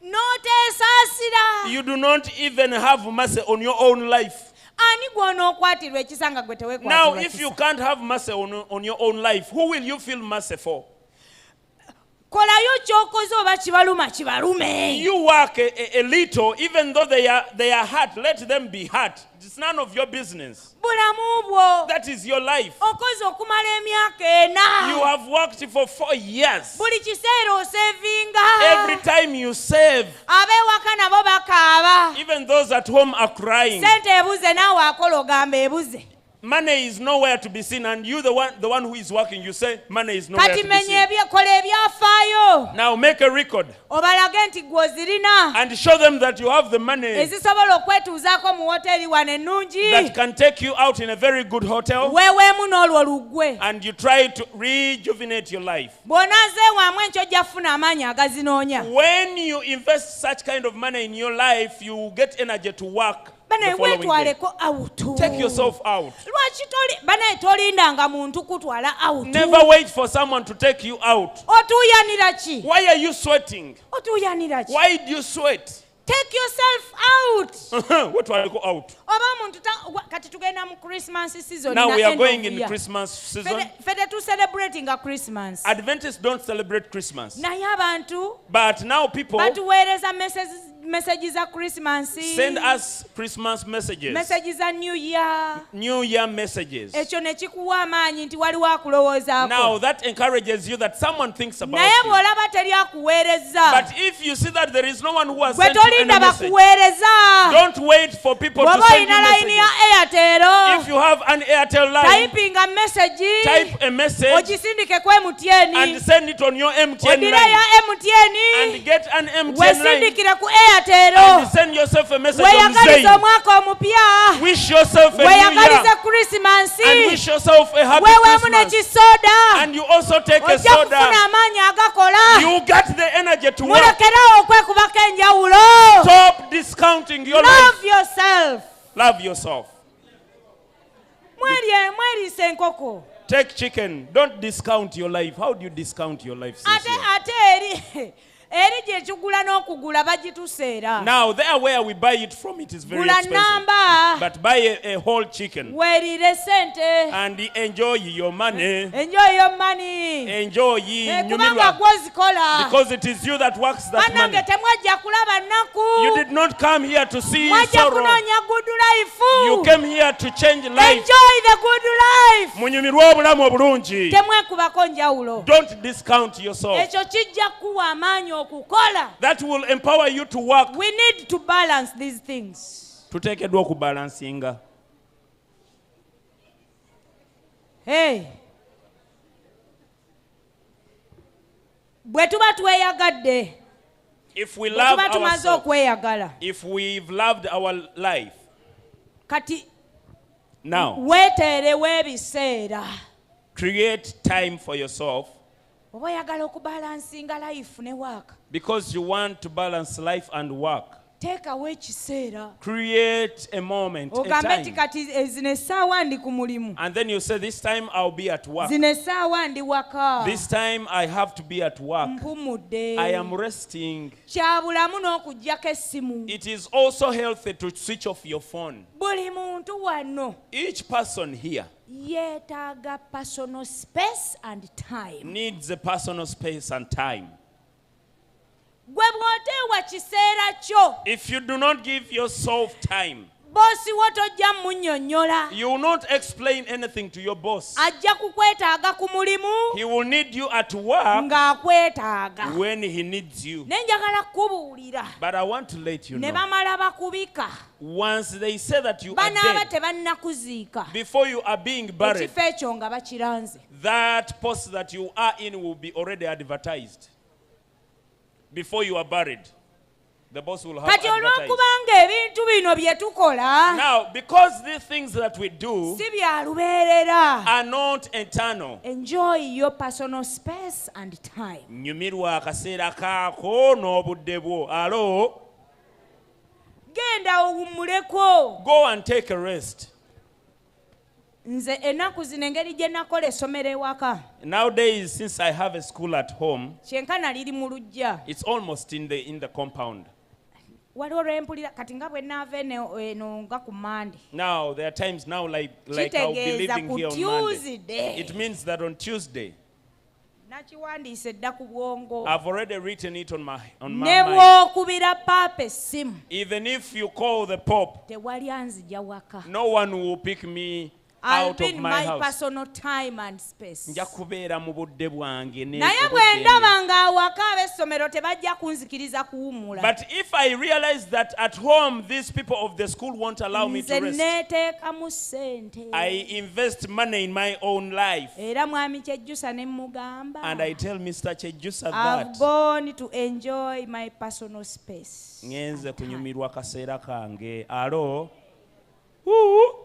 N'oteesaasira. You do not even have mercy on your own life. Ani gw'onookwatirwa ekisa nga gwe Now, teweekwatirwa if you kisa? can't have mercy on your own life, who will you feel mercy for? kolayo ky'okoze oba kibaluma kibalume. You work a little, even though they are hurt, let them be hurt. It's none of your business. Bulamu bwo. That is your life. Okoze okumala emyaka 4. You have worked for 4 years. Buli kiseera osevinga. Every time you save, Abewaka nabo bakaaba. even those at home are crying. Sente ebuze naawe akola ogamba ebuze. Money is nowhere to be seen, and you the one who is working, you say money is nowhere Kati to be seen. menye kola ebyafaayo. Now make a record Obalage nti gw'ozirina. and show them that you have the money Ezisobola okwetuuzaako mu woteeri wano ennungi. that can take you out in a very good hotel, Weeweemu n'olwo luggwe. and you try to rejuvenate your life. Bw'onaazeewaamu enkyo ojja kufuna amaanyi agazinoonya. When you invest such kind of money in your life, you get energy to work Banaye the following day. weetwaleko out. Take yourself out. Lwaki banaye tolindanga muntu kutwala out. Never wait for someone to take you out. Otuuyanira ki? Why are you sweating? Otuuyanira ki? Why do you sweat? Take yourself out. What do I go out? Oba omuntu kati tugenda mu Christmas season. Now we are going in the Christmas season. Fede tu celebrating a Christmas. Adventists don't celebrate Christmas. Naye abantu But now people batuweereza messages za Christmas. send us Christmas messages. Messages za New Year. New Year messages. Ekyo ne kikuwa amaanyi nti waliwo akulowoozaako. Now that encourages you that someone thinks about Naye you. bw'olaba teri akuweereza. But if you see that there is no one who has Gwe sent you any tolinda message, bakuweereza. don't wait for people to Bw'oba send you olina layini ya messages. Airtel. If you have an Airtel line, Typinga message. type a message Ogisindike ku MTN. and send it on your MTN Odire ya line MTN. and get an MTN line Wesindikire ku Airtel. and send yourself a message on Weeyagalize Zayn. omwaka omupya. Wish yourself a new Weeyagalize year Christmas. and wish yourself a happy Weeweemu Christmas. n'ekisoda. And you also take a Ojja kufuna soda. amaanyi agakola. You get the energy to work. Mulekerawo okwekubako enjawulo. Stop discounting your life. Love yourself. Love yourself. Mweriise enkoko. Take chicken. Don't discount your life. How do you discount your life? Ate eri gye kigula n'okugula bagituseera. Now, there where we buy it from, it is very Gula expensive. namba. But buy a whole chicken Weerire sente. and enjoy your money. Enjoy your money. Enjoy Kubanga nyumirwa. gw'ozikola. Because it is you that works that money. Bannange temwajja kulaba nnaku. You did not come here to see Mwajja sorrow. kunoonya good life. You came here to change life. Enjoy the good life. Munyumirwa obulamu obulungi. Temwekubako njawulo. Don't discount yourself. Ekyo kijja kuwa amaanyi okukola. That will empower you to work. We need to balance these things. Tuteekeddwa okubalansinga. Hey. Bwe tuba tweyagadde. If we Bwe love tuba tumaze ourselves, okweyagala. if we've loved our life, Kati now weeteerewo ebiseera. create time for yourself Oba oyagala okubalansinga life ne waaka. because you want to balance life and work. Teekawo ekiseera. Create a moment, a Ogambe nti time. kati zino essaawa ndi ku mulimu. And then you say, this time I'll be at work. Zino essaawa ndi waka. This time I have to be at work. Mpumudde. I am resting. Kya bulamu n'okuggyako essimu. It is also healthy to switch off your phone. Buli muntu wano Each person here yeetaaga personal space and time. needs a personal space and time. Gwe bw'oteewa kiseera kyo, If you do not give yourself time, boosi wo tojja munnyonnyola. you will not explain anything to your boss. Ajja kukwetaaga ku mulimu He will need you at work ng'akwetaaga. when he needs you. Ne njagala kubuulira. But I want to let you Ne know, bamala bakubika. once they say that you are Banaaba dead, tebannakuziika. before you are being buried, Ekifo ekyo nga bakiranze. that post that you are in will be already advertised. Before you are buried, the boss will have Kati advertised. olw'okubanga ebintu bino bye tukola Now, because these things that we do si bya lubeerera. are not eternal, Enjoy your personal space and time. nyumirwa akaseera kaako n'obudde bwo. Alo, Genda owummuleko. go and take a rest. Nze ennaku zino engeri gye nakola essomero ewaka. Nowadays, since I have a school at home, Kyenkana liri mu luggya. it's almost in the compound. Waliwo lwempulira kati nga bwe naava eno nga ku Monday. Now, there are times now like I'll be Kitegeeza living ku here on Monday. Tuesday. It means that on Tuesday, nakiwandiise dda ku bwongo I've already written it on my ne mind. bw'okubira paapa essimu Even if you call the Pope, tewali anzija waka. no one will pick me I'll out be of in my my house. personal time and space. Nja kubeera mu budde bwange ne naye obudde bwe nge. ndaba ng'awaka ab'essomero tebajja kunzikiriza kuwummula But if I realize that at home these people of the school won't allow me nze to rest, neeteekamu ssente I invest money in my own life. era mwami Kyejjusa ne mugamba And I tell Mr. Kyejjusa I've that gone to enjoy my personal space. ngenze kunyumirwa kaseera kange. Alo? Woo!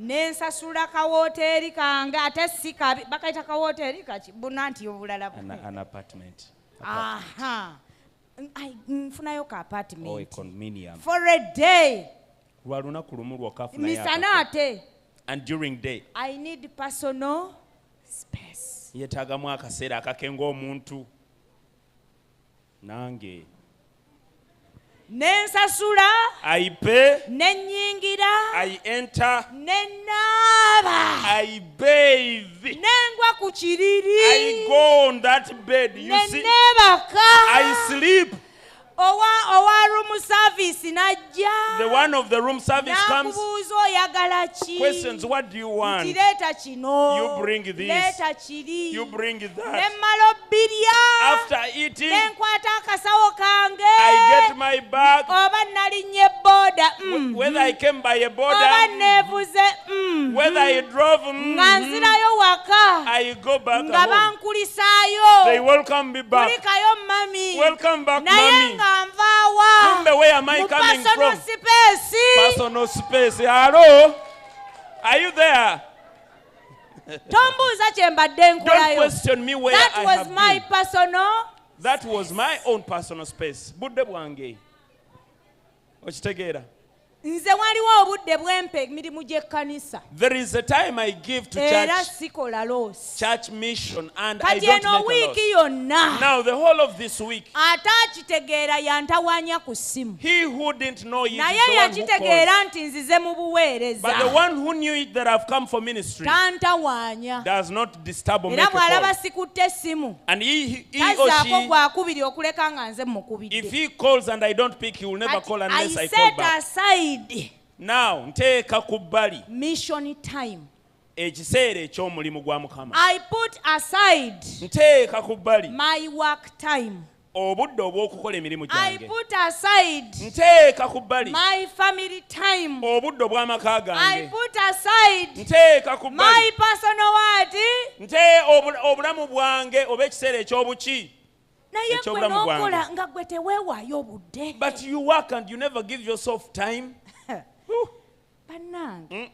Nensasula kawoteeri kange ate si kabi bakayita kawoteeri kakibuna nti obulala An apartment. aha nfunayo ka Or a apartment condominium. for a day Lwa lunaku lumu lwokka afunayo misana akafo. ate And during day. I need personal space. Yeetaagamu akaseera akake ng'omuntu. Nange. Nensasula I pay. nennyingira I enter. nennaaba I bathe. nengwa ku kiriri I go on that bed. You see, nenneebaka I sleep. owa room service najja The one of the room service comes. n'akubuuza oyagala ki Questions, what do you want? nti leeta kino You bring this. leeta kiri You bring that. nemmala obbirya After eating, nenkwata akasawo kange I get my bag. oba nalinnye booda Whether I came by a oba border, neevuze whether I drove, nga nzirayo waka I go back nga home. bankulisaayo They welcome me back. kulikayo mami Welcome back, naye mommy. nga nvaawa Kumbe, where am I mu coming personal from? space Personal space. Hello? Are you there? tombuuza kye mbadde Don't nkolayo question me where that I was have my been. personal That was my own personal space. Budde bwange. Okitegeera? nze waliwo obudde bwempa emirimu gy'ekkanisa There is a time I give to era church, sikola loosi church mission, and I kati don't eno make a wiiki loss. yonna Now, the whole of this week, ate akitegeera yantawaanya ku ssimu he who didn't know it is naye the one who called. yakitegeera nti nzize mu buweereza But the one who knew it that I've come for ministry tantawaanya does not disturb or make era a bw'alaba call. sikutte essimu And he or tazaako she, gwakubiri okuleka nga nze if mukubidde he calls and I don't pick, he will never call unless I I call set back. aside Now, nteeka ku bbali mission time. ekiseera eky'omulimu gwa Mukama. I put aside Nteeka ku bbali my work time. obudde obw'okukola emirimu I gyange. put aside Nteeka ku bbali my family time. obudde obw'amaka I gange. put aside Nteeka ku my bbali personal what? obulamu bwange oba ekiseera ekyobuki. naye gwe Ekyobulamu n'okola bwange. nga gwe teweewaayo obudde. But you work and you never give yourself time. bannange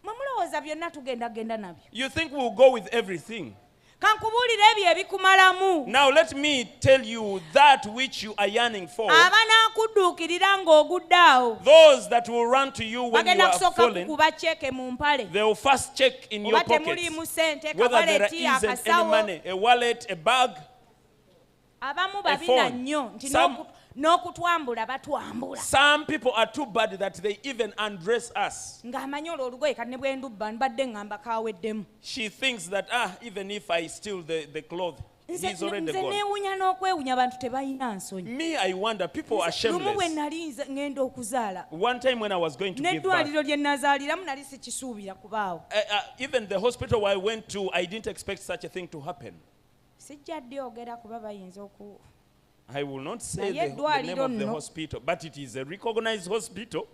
mwe mulowooza byonna tugendagenda nabyo. You think we'll go with everything. kankubuulira ebyo ebikumalamu Now let me tell you that which you are yearning for. abanakudduukirira ng'oguddaawo Those that will run to you when you bagenda are kusooka fallen, kukuba ceke mu mpale they will first check in your oba temuliimu pockets sente whether there kawaleti isn't any akasawo money, a wallet, a bag. abamu A babina phone. nnyo nti Some- n'okutwambula batwambula Some people are too bad that they even undress us. ng'amanyi olwo olugoye kati ne bwe ndubba mbadde ŋŋamba kaweddemu She thinks that, even if I steal the cloth, he's already nze gone. neewunya n'okwewunya abantu tebalina nsonyi. Me, I wonder, people are lumu bwe shameless. nali ŋŋenda okuzaala One time when I was going to give birth, n'eddwaliro lye nazaaliramu nali sikisuubira kubaawo even the hospital I went to, I didn't expect such a thing to happen. sijja dyogera kuba bayinza oku I will not say Naye the name eddwaliro of the nno. hospital, but it is a recognized hospital.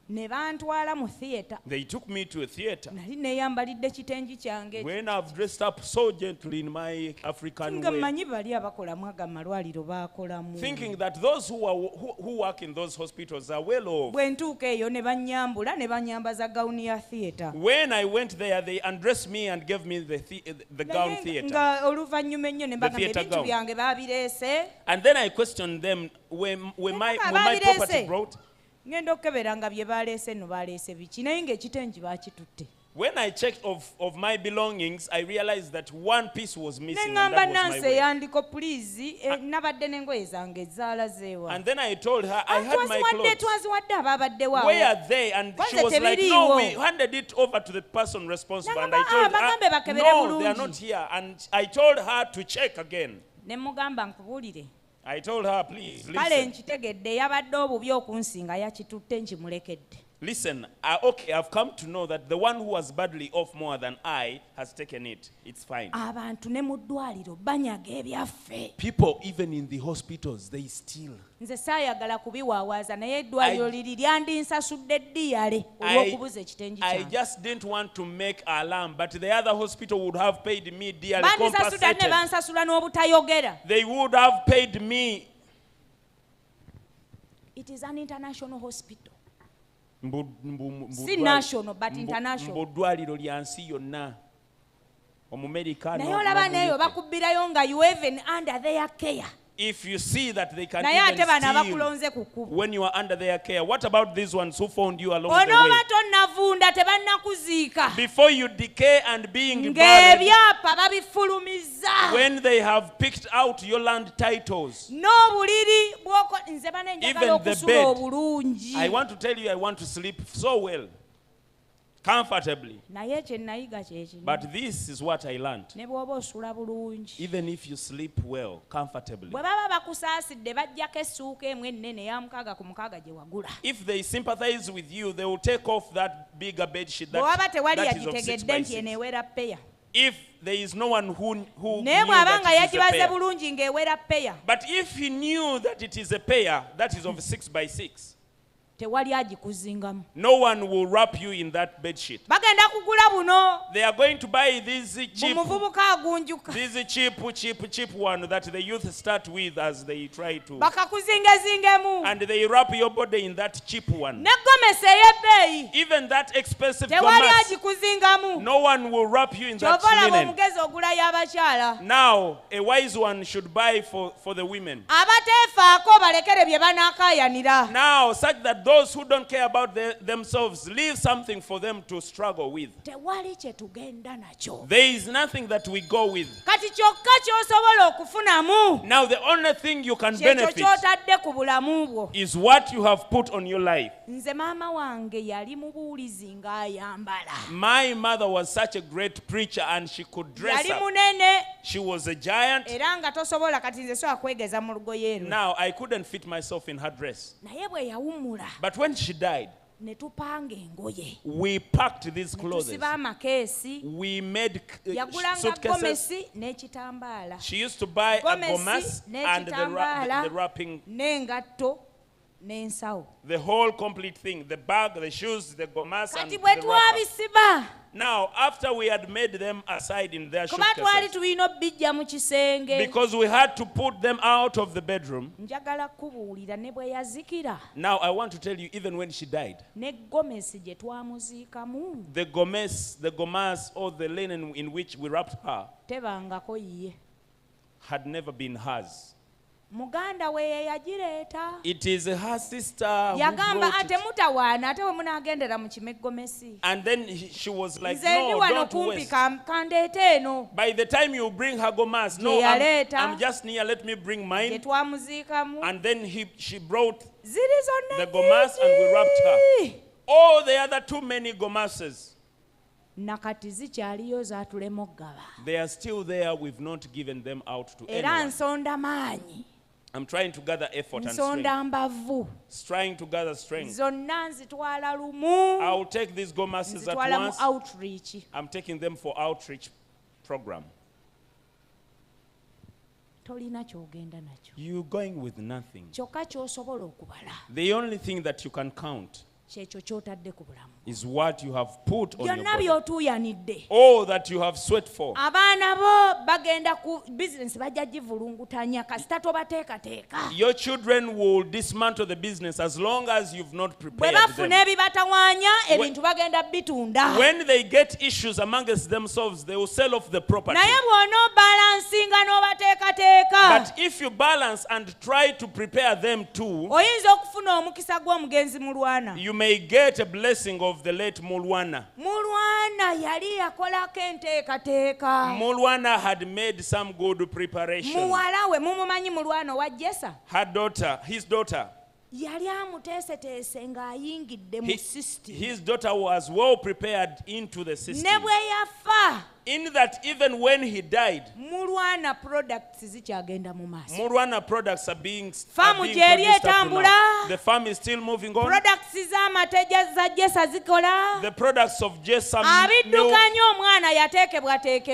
ne bantwala mu theatre They took me to a theater. nali neeyambalidde kitengi kyange When I've dressed up so gently in my African nga way, mmanyi bali abakolamu aga malwaliro baakolamu thinking that those who work in those hospitals are well off. bwe ntuuka eyo ne bannyambula ne bannyambaza gawuni ya theatre When I went there, they undressed me and gave me the gown Naye theater. nga oluvannyuma ennyo ne mbagamba theatre ebintu gown. byange baabireese And then I questioned them, were my Mbagamba, property "Babirese." brought? ngenda okukebera nga bye baleese nno baleese biki naye ng'ekitengi baakitutte When I checked of my belongings, I realized that one piece was missing, and that was my way. And then I told her, I had my clothes. Where are they? And she was like, no, we handed it over to the person responsible. And I told her, no, they are not here. And I told her to check again. I told her, please, listen, okay, I've come to know that the one who was badly off more than I has taken it. It's fine. People, even in the hospitals, they steal. I just didn't want to make alarm, but the other hospital would have paid me dearly compensated. They would have paid me. It is an international hospital. Si national but international. Naye olaba neyo bakubbirayo nga you even under their care. If you see that they can even steal when you are under their care, what about these ones who found you along the way? Before you decay and being buried, when they have picked out your land titles, even the bed, I want to tell you, I want to sleep so well, comfortably. But this is what I learned. Even if you sleep well, comfortably, if they sympathize with you, they will take off that bigger bed sheet that is of 6 by 6. If there is no one who knew that it is a pair. But if he knew that it is a pair that is of 6 by 6, no one will wrap you in that bed sheet. They are going to buy these cheap one that the youth start with as they try to. And they wrap your body in that cheap one. Even that expensive gomas, no one will wrap you in that linen. Now, a wise one should buy for the women. Now, such that those who don't care about themselves, leave something for them to struggle with. There is nothing that we go with. Now the only thing you can benefit is what you have put on your life. My mother was such a great preacher and she could dress up. She was a giant. Now I couldn't fit myself in her dress. But when she died, we packed these clothes. We made suitcases. She used to buy a gomas and the wrapping. The whole complete thing. The bag, the shoes, the gomas and the wrapper. Now, after we had made them aside in their suitcases, because we had to put them out of the bedroom, now I want to tell you, even when she died, the gomas or the linen in which we wrapped her had never been hers. It is her sister who brought it. And then she was like, no, don't waste. By the time you bring her gomas, no, I'm just near, let me bring mine. And then she brought the gomas and we wrapped her. Oh, the other too many gomases. They are still there, we've not given them out to anyone. I'm trying to gather effort and strength. Trying to gather strength. I'll take these gomases at once. I'm taking them for outreach program. You're going with nothing. The only thing that you can count is what you have put on your body. All that you have sweat for. Your children will dismantle the business as long as you've not prepared them. When they get issues amongst themselves, they will sell off the property. But if you balance and try to prepare them too, you may may get a blessing of the late Mulwana. Mulwana had made some good preparation. Her daughter, his daughter. His daughter was well prepared into the system. In that even when he died, Mulwana products are being produced up to now. The farm is still moving on. The products of Jessa milk.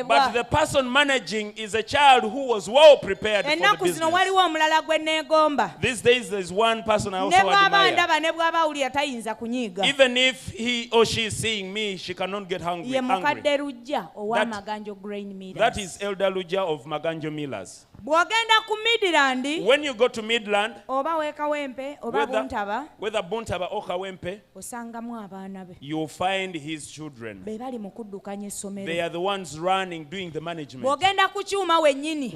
But the person managing is a child who was well prepared for the business. These days there's one person I also admire. Even if he or she is seeing me, she cannot get hungry. That is Elder Luja of Maganjo Millers. When you go to Midland, whether Buntaba or Kawempe, you'll find his children. They are the ones running, doing the management.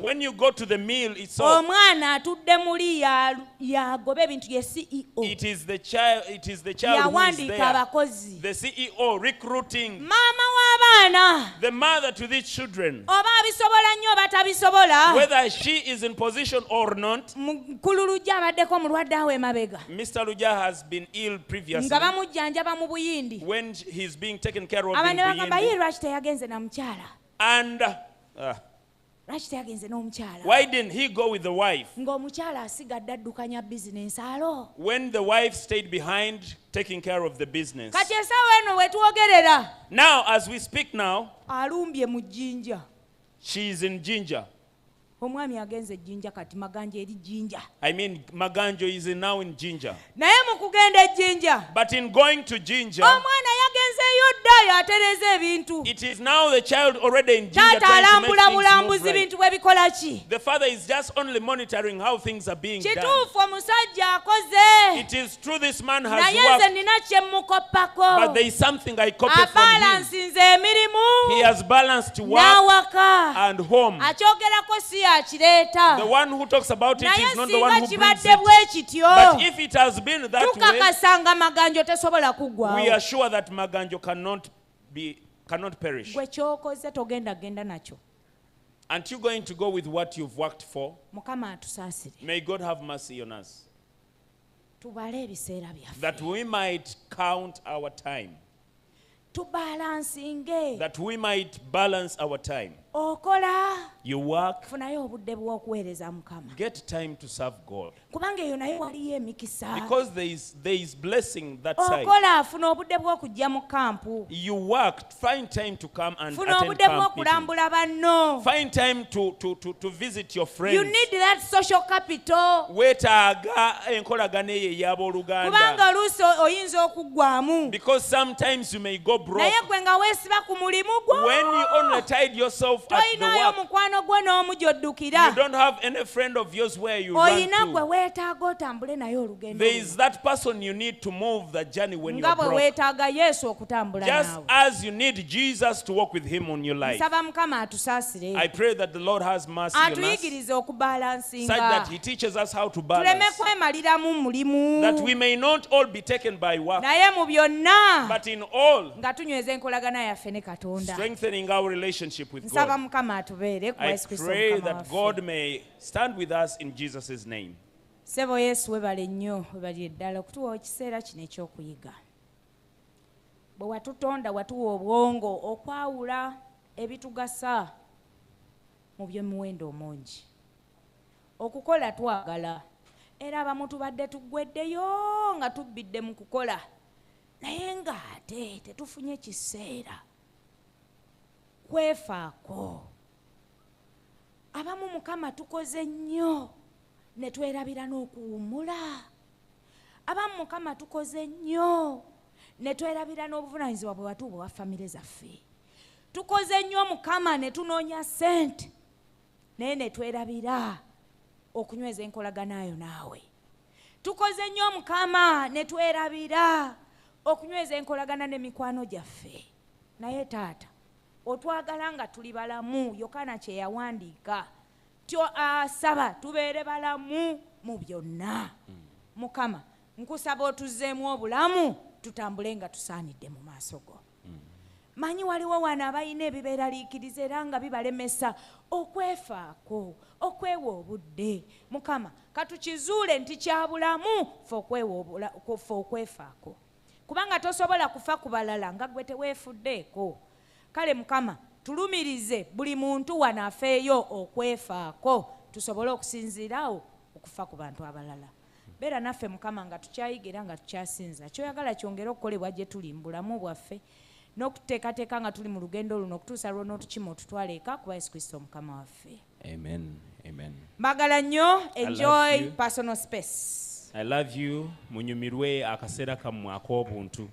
When you go to the mill itself, it is the child who is there, the CEO recruiting the mother to these children. Whether she is in position or not, Mr. Luja has been ill previously when he's being taken care of in Buyindi. And why didn't he go with the wife? When the wife stayed behind taking care of the business. Now, as we speak now, she is in Jinja. I mean, Maganjo is now in Jinja. But in going to Jinja, it is now the child already in Jinja trying to make things move right. The father is just only monitoring how things are being done. It is true this man has worked, but there is something I copied from him. He has balanced work and home. The one who talks about it is not the one who brings it. But if it has been that way, we are sure that Maganjo cannot perish. Aren't you going to go with what you've worked for? May God have mercy on us, that we might count our time, that we might balance our time. You work, get time to serve God, because there is blessing that side. You work, find time to come and attend camp meeting. Find time to visit your friends. You need that social capital. Because sometimes you may go broke when you only tied yourself at the work. You don't have any friend of yours where you run to. There is that person you need to move the journey when you're broke. Just as you need Jesus to walk with him on your life. I pray that the Lord has mercy on us, such that he teaches us how to balance, that we may not all be taken by work, but in all strengthening our relationship with God. I pray that God may stand with us in Jesus' name. Sebo Yesu webale nnyo webali eddala okutuwa ekiseera kino ekyokuyiga. Bwe watutonda watuwa obwongo okwawula ebitugasa mu by'omuwendo omungi. Okukola twagala era abamu tubadde tuggweddeyo nga tubbidde mu kukola, naye ng'ate tetufunye kiseera kwefaako. Abamu Mukama tukoze nnyo ne twerabira n'okuwummula. Abamu Mukama tukoze nnyo ne twerabira n'obuvunaanyizibwa bwe watuwa bwa famire zaffe. Tukoze nnyo Mukama ne tunoonya ssente naye ne twerabira okunyweza enkolaganayo naawe. Tukoze nnyo Mukama ne twerabira okunyweza enkolagana n'emikwano gyaffe, naye Taata otwagala nga tuli balamu. Yokaana kye yawandiika tyo asaba tubeere balamu mu byonna. Mukama nkusaba otuzzeemu obulamu tutambule nga tusaanidde mu maaso go. Manyi waliwo wano abalina ebibeeraliikiriza era nga bibalemesa okwefaako, okwewa obudde. Mukama katukizuule nti kyabulamu ffe okwefaako, kubanga tosobola kufa ku balala nga gwe teweefuddeeko. Kale Mukama tulumirize buli muntu wano afeeyo okwefaako, tusobole okusinziirawo okufa ku bantu abalala. Beera naffe Mukama nga tukyayigira nga tukyasinza, kyoyagala kyongere okukolebwa gye tuli mu bulamu bwaffe, n'okuteekateeka nga tuli mu lugendo luno okutuusa lw'onootukima otutwala eka kuba Yesu Kristo Mukama waffe. Amen. Amen. Mbagala nnyo. Enjoy personal space. I love you. Munyumirwe akaseera kammwe ak'obuntu.